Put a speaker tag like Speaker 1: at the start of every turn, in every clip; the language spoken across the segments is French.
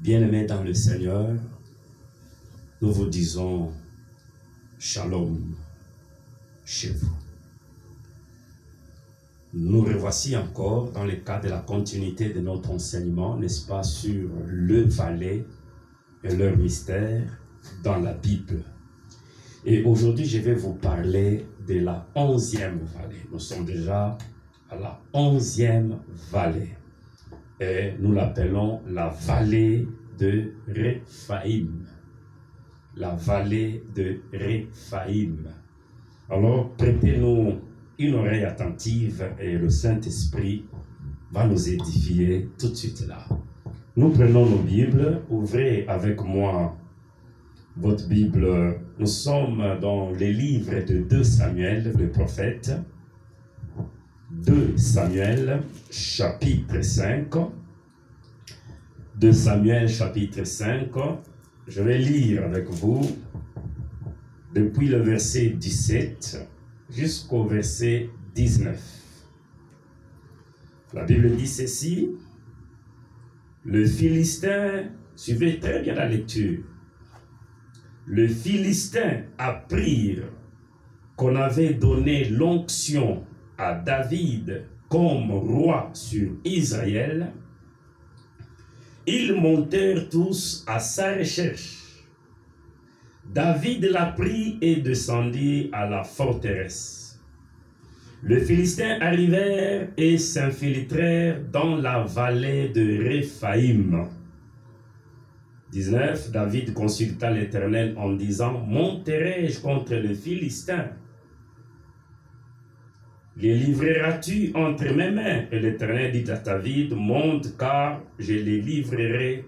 Speaker 1: Bien-aimés dans le Seigneur, nous vous disons Shalom chez vous. Nous revoici encore dans le cadre de la continuité de notre enseignement, n'est-ce pas, sur le valet et leur mystère dans la Bible. Et aujourd'hui, je vais vous parler de la 11e vallée. Nous sommes déjà à la 11e vallée. Et nous l'appelons la vallée de Réphaïm. La vallée de Réphaïm. Alors, prêtez-nous une oreille attentive et le Saint-Esprit va nous édifier tout de suite là. Nous prenons nos Bibles, ouvrez avec moi votre Bible. Nous sommes dans les livres de 2 Samuel, le prophète. 2 Samuel, chapitre 5. 2 Samuel, chapitre 5. Je vais lire avec vous depuis le verset 17 jusqu'au verset 19. La Bible dit ceci. Le Philistin, suivez très bien la lecture. Le Philistin apprit qu'on avait donné l'onction à David comme roi sur Israël. Ils montèrent tous à sa recherche. David la prit et descendit à la forteresse. Les Philistins arrivèrent et s'infiltrèrent dans la vallée de Réphaïm. 19. David consulta l'Éternel en disant: monterai-je contre les Philistins? Les livreras-tu entre mes mains? Et l'Éternel dit à David: monte, car je livrerai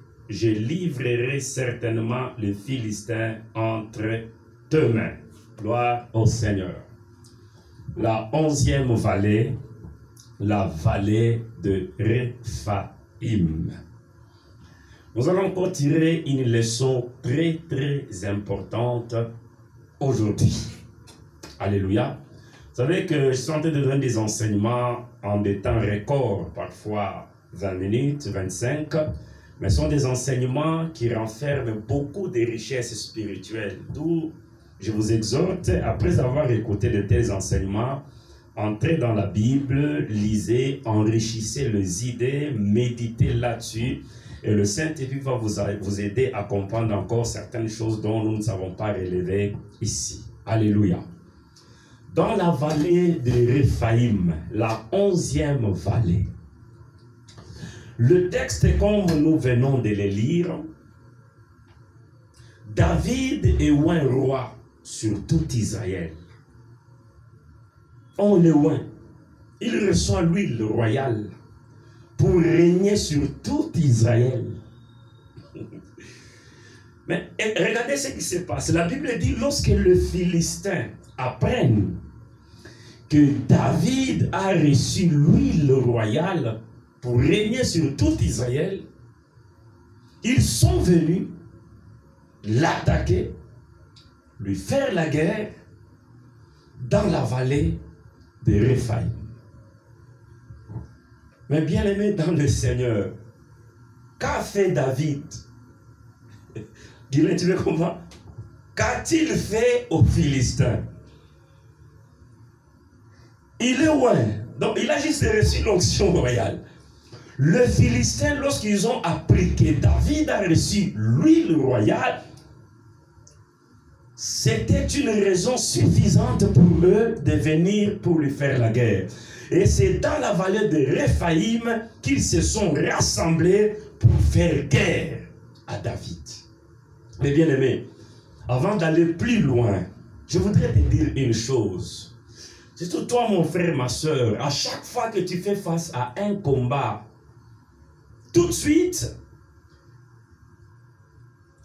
Speaker 1: certainement les Philistins entre tes mains. Gloire au Seigneur. La 11e vallée, la vallée de Réphaïm. Nous allons encore tirer une leçon très importante aujourd'hui. Alléluia. Vous savez que je suis en train de donner des enseignements en des temps records, parfois 20 minutes, 25, mais ce sont des enseignements qui renferment beaucoup de richesses spirituelles. D'où je vous exhorte, après avoir écouté de tels enseignements, entrez dans la Bible, lisez, enrichissez les idées, méditez là-dessus, et le Saint-Esprit va vous aider à comprendre encore certaines choses dont nous ne savons pas relever ici. Alléluia. Dans la vallée de Réphaïm, la 11e vallée, le texte comme nous venons de le lire, David est oint roi sur tout Israël. On le oint. Il reçoit l'huile royale pour régner sur tout Israël. Mais regardez ce qui se passe. La Bible dit, lorsque les Philistins apprennent que David a reçu l'huile royale pour régner sur tout Israël, ils sont venus l'attaquer, lui faire la guerre dans la vallée de Réphaïm. Mais bien aimé dans le Seigneur, qu'a fait David? Dis-le, tu veux comprendre? Qu'a-t-il fait aux Philistins? Il est loin. Donc, il a juste reçu l'onction royale. Les Philistins, lorsqu'ils ont appris que David a reçu l'huile royale, c'était une raison suffisante pour eux de venir pour lui faire la guerre. Et c'est dans la vallée de Réphaïm qu'ils se sont rassemblés pour faire guerre à David. Mais bien aimé, avant d'aller plus loin, je voudrais te dire une chose. Surtout toi, mon frère, ma soeur, à chaque fois que tu fais face à un combat, tout de suite,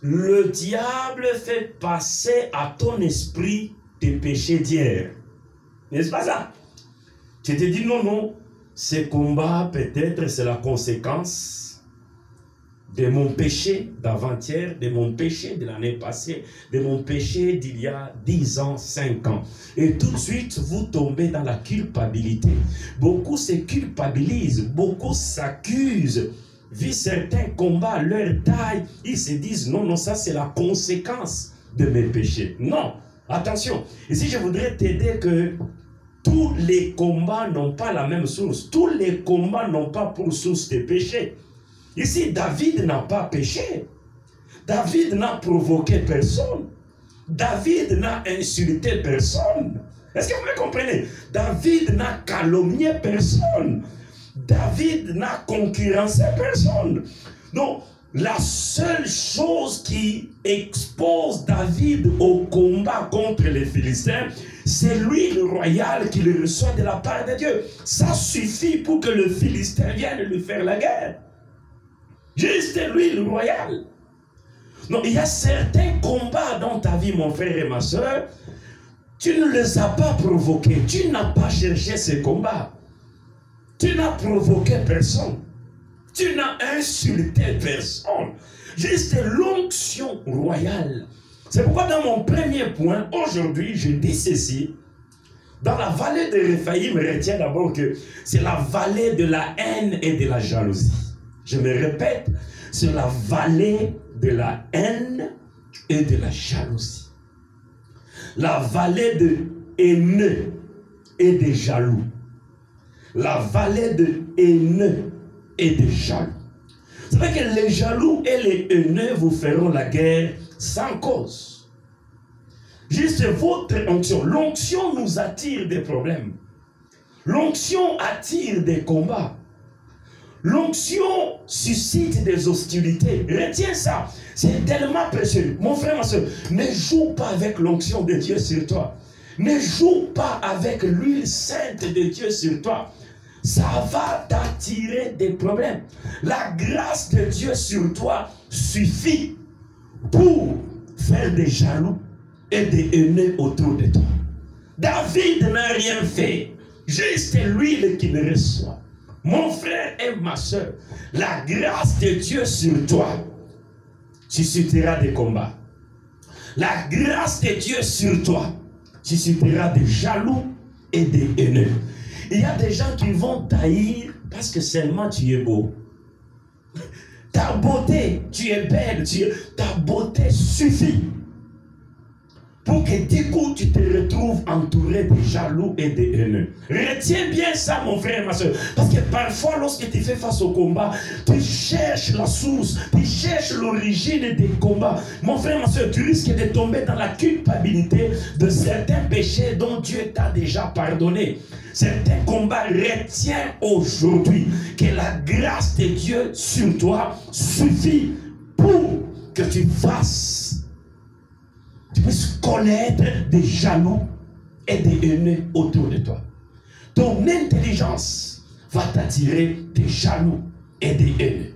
Speaker 1: le diable fait passer à ton esprit tes péchés d'hier. N'est-ce pas ça? Tu te dis non, ce combat peut-être c'est la conséquence de mon péché d'avant-hier, de mon péché de l'année passée, de mon péché d'il y a 10 ans, 5 ans. Et tout de suite, vous tombez dans la culpabilité. Beaucoup se culpabilisent, beaucoup s'accusent vu certains combats, leur taille, ils se disent non, non, ça c'est la conséquence de mes péchés. Non, attention. Ici, je voudrais t'aider que tous les combats n'ont pas la même source. Tous les combats n'ont pas pour source des péchés. Ici, David n'a pas péché. David n'a provoqué personne. David n'a insulté personne. Est-ce que vous me comprenez? David n'a calomnié personne. David n'a concurrencé personne. Donc, la seule chose qui expose David au combat contre les Philistins, c'est l'huile royale qu'il reçoit de la part de Dieu. Ça suffit pour que le Philistin vienne lui faire la guerre. Juste l'huile royale. Donc, il y a certains combats dans ta vie, mon frère et ma soeur, tu ne les as pas provoqués. Tu n'as pas cherché ces combats. Tu n'as provoqué personne. Tu n'as insulté personne. Juste l'onction royale. C'est pourquoi dans mon premier point, aujourd'hui, je dis ceci. Dans la vallée de Réphaïm, retiens d'abord que c'est la vallée de la haine et de la jalousie. Je me répète, c'est la vallée de la haine et de la jalousie. La vallée de haineux et de jaloux. La vallée de haineux et de jaloux. C'est vrai que les jaloux et les haineux vous feront la guerre sans cause. Juste votre onction. L'onction nous attire des problèmes. L'onction attire des combats. L'onction suscite des hostilités. Retiens ça. C'est tellement précieux. Mon frère, ma soeur, ne joue pas avec l'onction de Dieu sur toi. Ne joue pas avec l'huile sainte de Dieu sur toi. Ça va t'attirer des problèmes. La grâce de Dieu sur toi suffit pour faire des jaloux et des haineux autour de toi. David n'a rien fait. Juste l'huile qu'il reçoit. Mon frère et ma soeur, la grâce de Dieu sur toi suscitera des combats. La grâce de Dieu sur toi suscitera des jaloux et des haineux. Il y a des gens qui vont t'haïr parce que seulement tu es beau. Ta beauté, tu es belle, ta beauté suffit pour que du coup tu te retrouves entouré de jaloux et de haineux. Retiens bien ça, mon frère et ma soeur. Parce que parfois, lorsque tu fais face au combat, tu cherches la source, tu cherches l'origine des combats. Mon frère et ma soeur, tu risques de tomber dans la culpabilité de certains péchés dont Dieu t'a déjà pardonné. Certains combats. Retiens aujourd'hui que la grâce de Dieu sur toi suffit pour que tu puisses connaître des jaloux et des haineux autour de toi. Ton intelligence va t'attirer des jaloux et des haineux.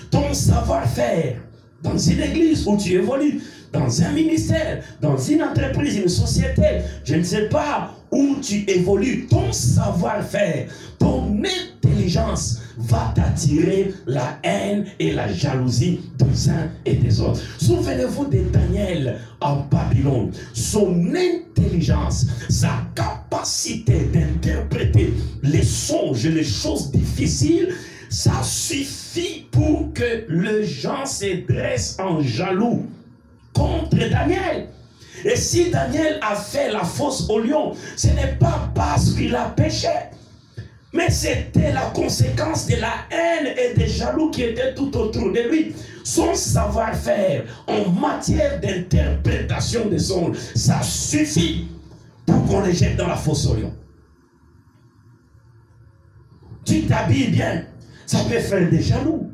Speaker 1: Ton savoir-faire dans une église où tu évolues, dans un ministère, dans une entreprise, une société, je ne sais pas où tu évolues, ton savoir-faire, ton intelligence va t'attirer la haine et la jalousie des uns et des autres. Souvenez-vous de Daniel en Babylone. Son intelligence, sa capacité d'interpréter les songes, les choses difficiles, ça suffit pour que les gens se dressent en jaloux contre Daniel. Et si Daniel a fait la fosse au lion, ce n'est pas parce qu'il a péché, mais c'était la conséquence de la haine et des jaloux qui étaient tout autour de lui. Son savoir-faire en matière d'interprétation des songes, ça suffit pour qu'on les jette dans la fosse au lion. Tu t'habilles bien, ça peut faire des jaloux.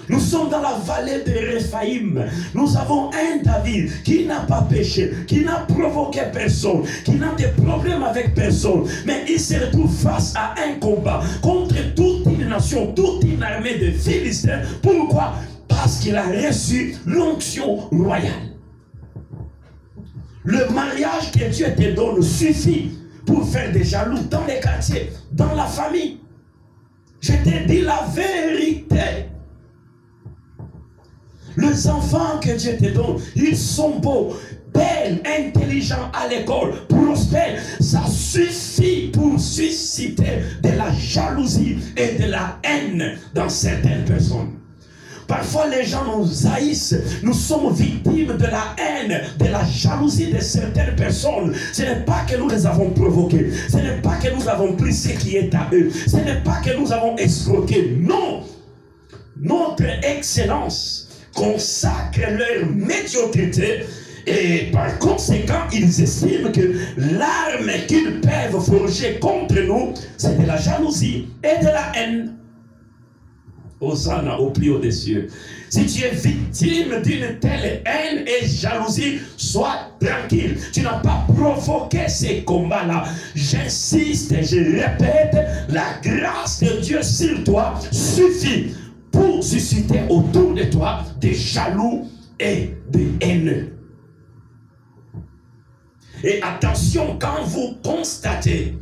Speaker 1: Nous sommes dans la vallée de Réphaïm. Nous avons un David qui n'a pas péché, qui n'a provoqué personne, qui n'a de problème avec personne. Mais il se retrouve face à un combat contre toute une nation, toute une armée de Philistins. Pourquoi? Parce qu'il a reçu l'onction royale. Le mariage que Dieu te donne suffit pour faire des jaloux dans les quartiers, dans la famille. Je te dis la vérité. Les enfants que Dieu te donne, ils sont beaux. belle, intelligent à l'école, prospère, ça suffit pour susciter de la jalousie et de la haine dans certaines personnes. Parfois les gens nous haïssent, nous sommes victimes de la haine, de la jalousie de certaines personnes. Ce n'est pas que nous les avons provoqués, ce n'est pas que nous avons pris ce qui est à eux, ce n'est pas que nous avons escroqué, non. Notre excellence consacre leur médiocrité et par conséquent ils estiment que l'arme qu'ils peuvent forger contre nous, c'est de la jalousie et de la haine. Hosanna au plus haut des cieux. Si tu es victime d'une telle haine et jalousie, sois tranquille. Tu n'as pas provoqué ces combats-là. J'insiste et je répète, la grâce de Dieu sur toi suffit pour susciter autour de toi des jaloux et des haineux. Et attention, quand vous constatez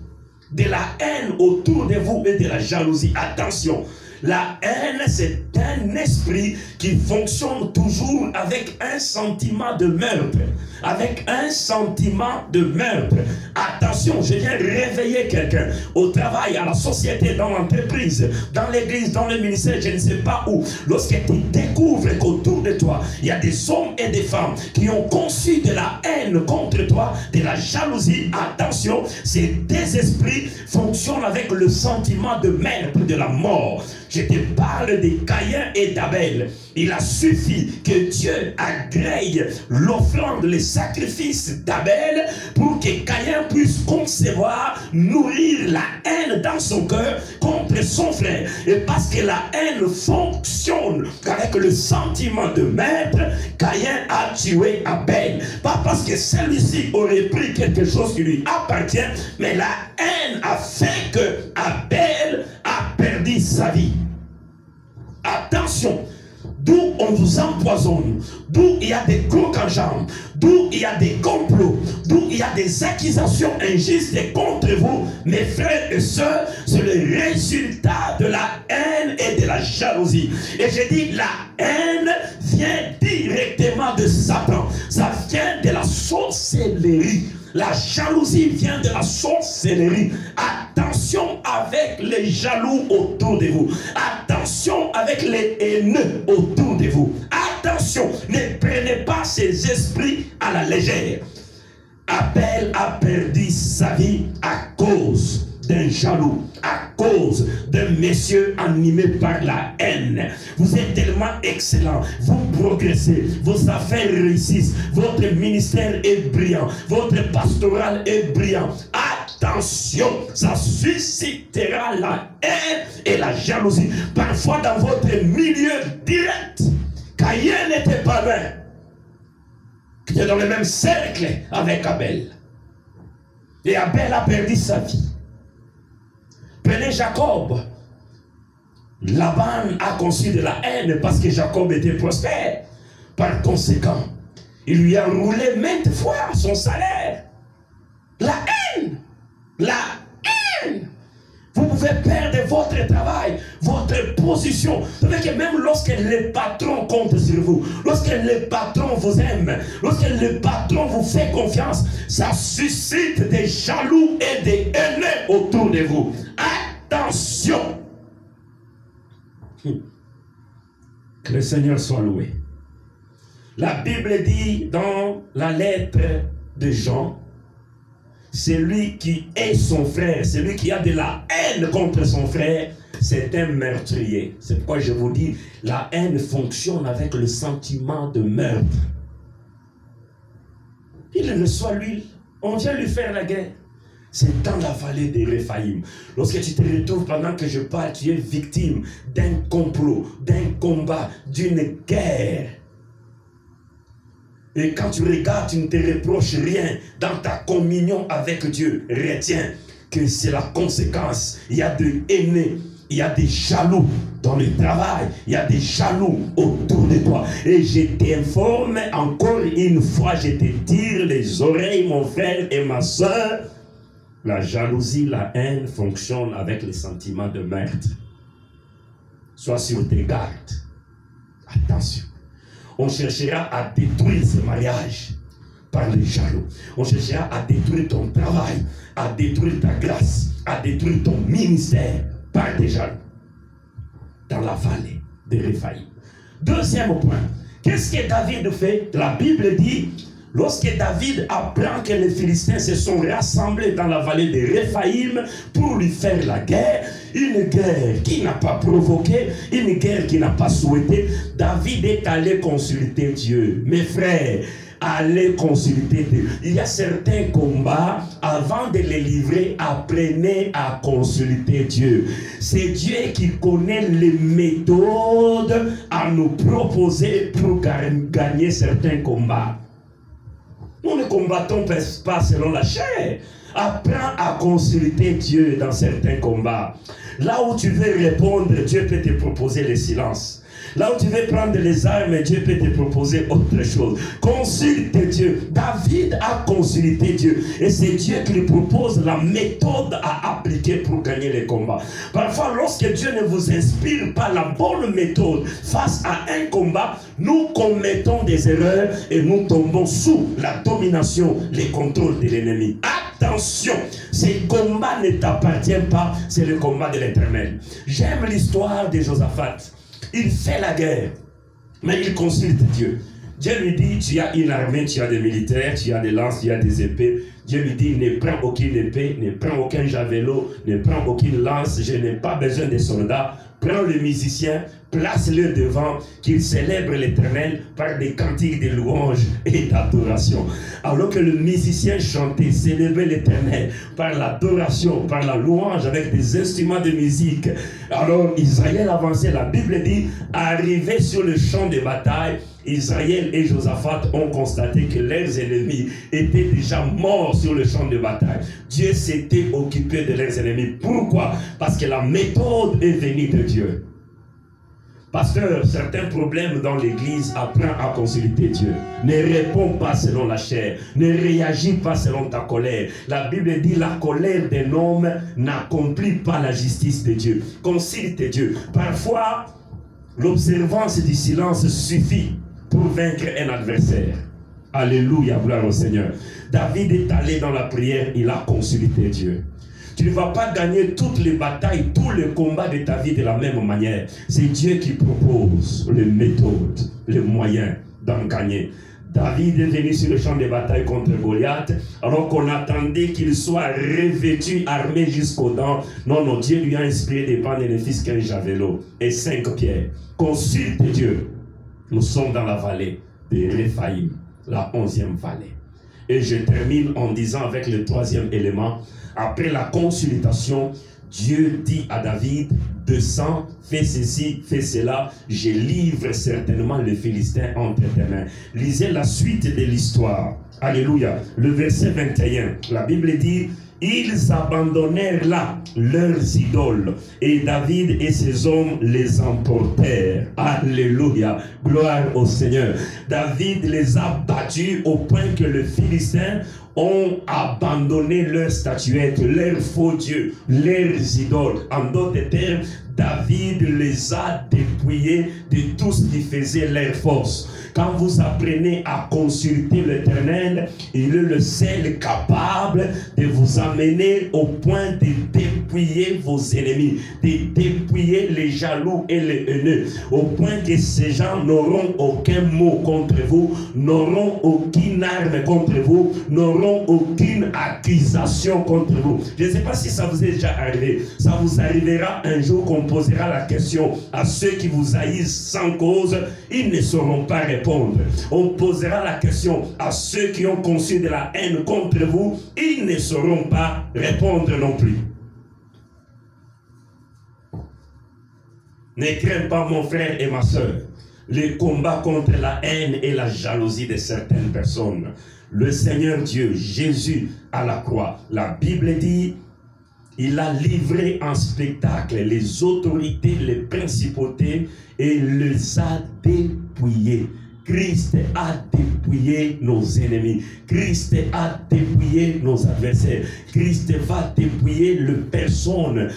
Speaker 1: de la haine autour de vous et de la jalousie, attention. La haine, c'est un esprit qui fonctionne toujours avec un sentiment de meurtre. Avec un sentiment de meurtre. Attention, je viens réveiller quelqu'un. Au travail, à la société, dans l'entreprise, dans l'église, dans le ministère, je ne sais pas où. Lorsque tu découvres qu'autour de toi, il y a des hommes et des femmes qui ont conçu de la haine contre toi, de la jalousie. Attention, ces deux esprits fonctionnent avec le sentiment de meurtre, de la mort. Je te parle de Caïn et d'Abel. Il a suffi que Dieu agrée l'offrande, le sacrifice d'Abel pour que Caïn puisse concevoir, nourrir la haine dans son cœur contre son frère. Et parce que la haine fonctionne avec le sentiment de maître, Caïn a tué Abel. Pas parce que celui-ci aurait pris quelque chose qui lui appartient, mais la haine a fait que Abel a perdu sa vie. Attention, d'où on vous empoisonne, d'où il y a des crocs en jambes, d'où il y a des complots, d'où il y a des accusations injustes contre vous, mes frères et sœurs, c'est le résultat de la haine et de la jalousie. Et je dis, la haine vient directement de Satan. Ça vient de la sorcellerie. La jalousie vient de la sorcellerie. Attention avec les jaloux autour de vous. Attention avec les haineux autour de vous. Attention, ne prenez pas ces esprits à la légère. Abel a perdu sa vie à cause d'un jaloux, à cause d'un monsieur animé par la haine. Vous êtes tellement excellent, vous progressez, vos affaires réussissent, votre ministère est brillant, votre pastoral est brillant. Attention, ça suscitera la haine et la jalousie. Parfois dans votre milieu direct, Caïn n'était pas loin, qui était dans le même cercle avec Abel. Et Abel a perdu sa vie. Prenez Jacob. Laban a conçu de la haine parce que Jacob était prospère. Par conséquent, il lui a roulé maintes fois son salaire. La haine. La haine. Vous pouvez perdre votre travail, votre position. Vous savez que même lorsque le patron compte sur vous, lorsque le patron vous aime, lorsque le patron vous fait confiance, ça suscite des jaloux et des haineux autour de vous. Attention! Que le Seigneur soit loué. La Bible dit dans la lettre de Jean, celui qui est son frère, celui qui a de la haine contre son frère, c'est un meurtrier. C'est pourquoi je vous dis, la haine fonctionne avec le sentiment de meurtre. Il reçoit l'huile, on vient lui faire la guerre. C'est dans la vallée de Réphaïm. Lorsque tu te retrouves pendant que je parle, tu es victime d'un complot, d'un combat, d'une guerre. Et quand tu regardes, tu ne te reproches rien dans ta communion avec Dieu. Retiens que c'est la conséquence. Il y a des haineux, il y a des jaloux dans le travail, il y a des jaloux autour de toi. Et je t'informe encore une fois, je te tire les oreilles, mon frère et ma soeur. La jalousie, la haine fonctionne avec les sentiments de meurtre. Sois sur tes gardes. Attention. On cherchera à détruire ce mariage. par les jaloux. On cherchera à détruire ton travail, à détruire ta grâce, à détruire ton ministère par des jaloux. Dans la vallée de Réphaïm. Deuxième point. Qu'est-ce que David fait? La Bible dit, lorsque David apprend que les Philistins se sont rassemblés dans la vallée de Réphaïm pour lui faire la guerre, une guerre qu'il n'a pas provoquée, une guerre qu'il n'a pas souhaitée, David est allé consulter Dieu. Mes frères, allez consulter Dieu. Il y a certains combats, avant de les livrer, apprenez à consulter Dieu. C'est Dieu qui connaît les méthodes à nous proposer pour gagner certains combats. Nous ne combattons pas selon la chair. Apprends à consulter Dieu dans certains combats. Là où tu veux répondre, Dieu peut te proposer le silence. Là où tu veux prendre les armes, Dieu peut te proposer autre chose. Consulte Dieu. David a consulté Dieu. Et c'est Dieu qui lui propose la méthode à appliquer pour gagner les combats. Parfois, lorsque Dieu ne vous inspire pas la bonne méthode face à un combat, nous commettons des erreurs et nous tombons sous la domination, les contrôles de l'ennemi. Attention, ces combats ne t'appartiennent pas, c'est le combat de l'Éternel. J'aime l'histoire de Josaphat. Il fait la guerre, mais il consulte Dieu. Dieu lui dit, tu as une armée, tu as des militaires, tu as des lances, tu as des épées. Dieu lui dit, ne prends aucune épée, ne prends aucun javelot, ne prends aucune lance, je n'ai pas besoin de soldats. Prends le musicien, place-le devant, qu'il célèbre l'Éternel par des cantiques de louange et d'adoration. Alors que le musicien chantait, célébrait l'Éternel par l'adoration, par la louange avec des instruments de musique. Alors Israël avançait, la Bible dit, arrivé sur le champ de bataille, Israël et Josaphat ont constaté que leurs ennemis étaient déjà morts sur le champ de bataille. Dieu s'était occupé de leurs ennemis. Pourquoi? Parce que la méthode est venue de Dieu. Pasteur, certains problèmes dans l'église, apprends à consulter Dieu. Ne réponds pas selon la chair. Ne réagis pas selon ta colère. La Bible dit la colère d'un homme n'accomplit pas la justice de Dieu. Consulte Dieu. Parfois, l'observance du silence suffit pour vaincre un adversaire. Alléluia, gloire au Seigneur. David est allé dans la prière, il a consulté Dieu. Tu ne vas pas gagner toutes les batailles, tous les combats de ta vie de la même manière. C'est Dieu qui propose les méthodes, les moyens d'en gagner. David est venu sur le champ de bataille contre Goliath, alors qu'on attendait qu'il soit revêtu, armé jusqu'aux dents. Non, non, Dieu lui a inspiré des pannes et les fils qu'un javelot et 5 pierres. Consulte Dieu. Nous sommes dans la vallée de Réphaïm, la 11e vallée. Et je termine en disant avec le 3e élément, après la consultation, Dieu dit à David, descends, fais ceci, fais cela, je livre certainement les Philistins entre tes mains. Lisez la suite de l'histoire. Alléluia. Le verset 21, la Bible dit, ils abandonnèrent là leurs idoles et David et ses hommes les emportèrent. Alléluia. Gloire au Seigneur. David les a battus au point que les Philistins ont abandonné leurs statuettes, leurs faux dieux, leurs idoles. En d'autres termes, David les a dépouillés de tout ce qui faisait leur force. Quand vous apprenez à consulter l'Éternel, il est le seul capable de vous amener au point de dépouiller vos ennemis, de dépouiller les jaloux et les haineux, au point que ces gens n'auront aucun mot contre vous, n'auront aucune arme contre vous, n'auront aucune accusation contre vous. Je ne sais pas si ça vous est déjà arrivé. Ça vous arrivera un jour qu'on posera la question à ceux qui vous haïssent sans cause, ils ne sauront pas répondre. On posera la question à ceux qui ont conçu de la haine contre vous, ils ne sauront pas répondre non plus. Ne crains pas mon frère et ma soeur, le combat contre la haine et la jalousie de certaines personnes. Le Seigneur Dieu, Jésus à la croix, la Bible dit, il a livré en spectacle les autorités, les principautés et les a dépouillés. Christ a dépouillé nos ennemis. Christ a dépouillé nos adversaires. Christ va dépouiller les personnes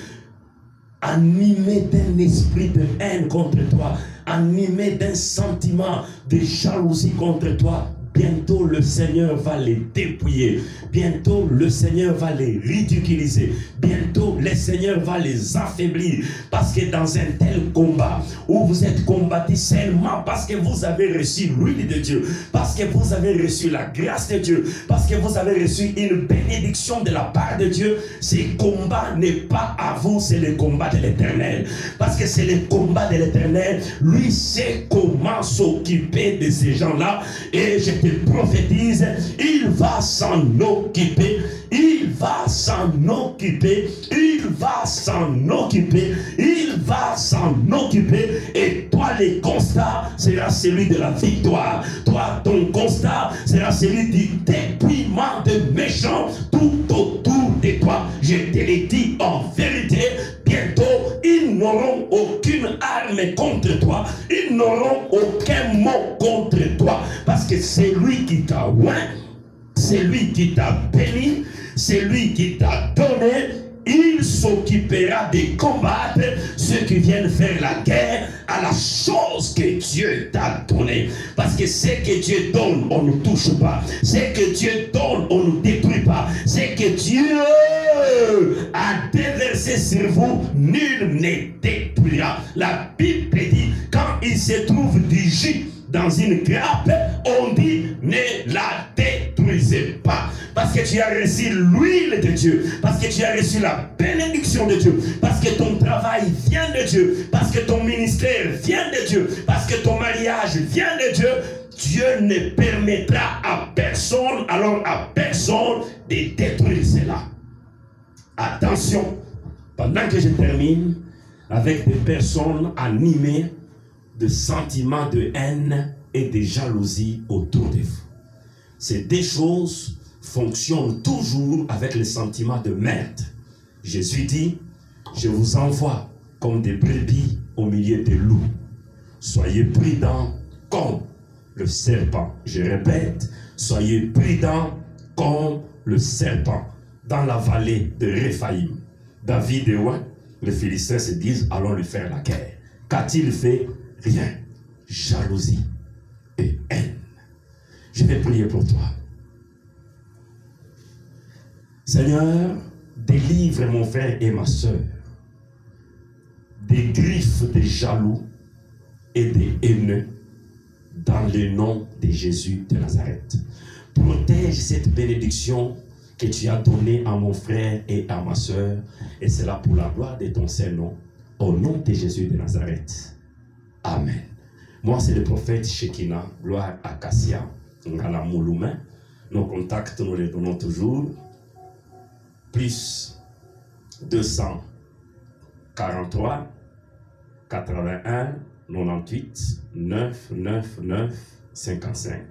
Speaker 1: animées d'un esprit de haine contre toi, animées d'un sentiment de jalousie contre toi. bientôt le Seigneur va les dépouiller. Bientôt le Seigneur va les ridiculiser. Bientôt le Seigneur va les affaiblir. Parce que dans un tel combat où vous êtes combattu seulement parce que vous avez reçu l'huile de Dieu, parce que vous avez reçu la grâce de Dieu, parce que vous avez reçu une bénédiction de la part de Dieu, ce combat n'est pas à vous, c'est le combat de l'Éternel. Parce que c'est le combat de l'Éternel. Lui sait comment s'occuper de ces gens-là. Et je te prophétise, il va s'en occuper. Il va s'en occuper. Il va s'en occuper. Il va s'en occuper. Et toi, le constat sera celui de la victoire. Toi, ton constat sera celui du dépouillement de méchants tout autour de toi. Je te le dis en vérité, bientôt, ils n'auront aucune arme contre toi. Ils n'auront aucun mot contre toi. Parce que c'est lui qui t'a oint, c'est lui qui t'a béni, c'est lui qui t'a donné. Il s'occupera de combattre ceux qui viennent faire la guerre à la chose que Dieu t'a donnée. Parce que ce que Dieu donne, on ne touche pas. Ce que Dieu donne, on ne détruit pas. Ce que Dieu a déversé sur vous, nul ne détruira. La Bible dit, quand il se trouve du jus dans une grappe, on dit ne la détruisez pas. Parce que tu as reçu l'huile de Dieu, parce que tu as reçu la bénédiction de Dieu, parce que ton travail vient de Dieu, parce que ton ministère vient de Dieu, parce que ton mariage vient de Dieu. Dieu ne permettra à personne, alors à personne, de détruire cela. Attention, pendant que je termine, avec des personnes animées de sentiments de haine et de jalousie autour de vous. Ces deux choses fonctionnent toujours avec le sentiment de merde. Jésus dit, je vous envoie comme des brebis au milieu des loups. Soyez prudents comme le serpent. Je répète, soyez prudents comme le serpent. Dans la vallée de Réphaïm, David et Ouin, les Philistins se disent, allons lui faire la guerre. Qu'a-t-il fait? Rien. Jalousie et haine. Je vais prier pour toi. Seigneur, délivre mon frère et ma soeur des griffes des jaloux et des haineux dans le nom de Jésus de Nazareth. Protège cette bénédiction que tu as donnée à mon frère et à ma soeur, et c'est là pour la gloire de ton Saint-Nom, au nom de Jésus de Nazareth. Amen. Moi, c'est le prophète Shekinah, gloire à Cassia, Ngala Mouloumé. Nos contacts, nous les donnons toujours. Plus 243 81 98 999 55.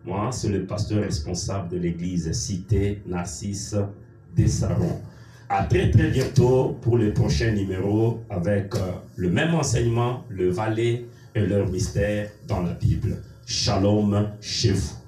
Speaker 1: Moi, c'est le pasteur responsable de l'église Cité Narcisse Dessaron. À très très bientôt pour le prochain numéro avec le même enseignement, le valet et leur mystère dans la Bible. Shalom chez vous.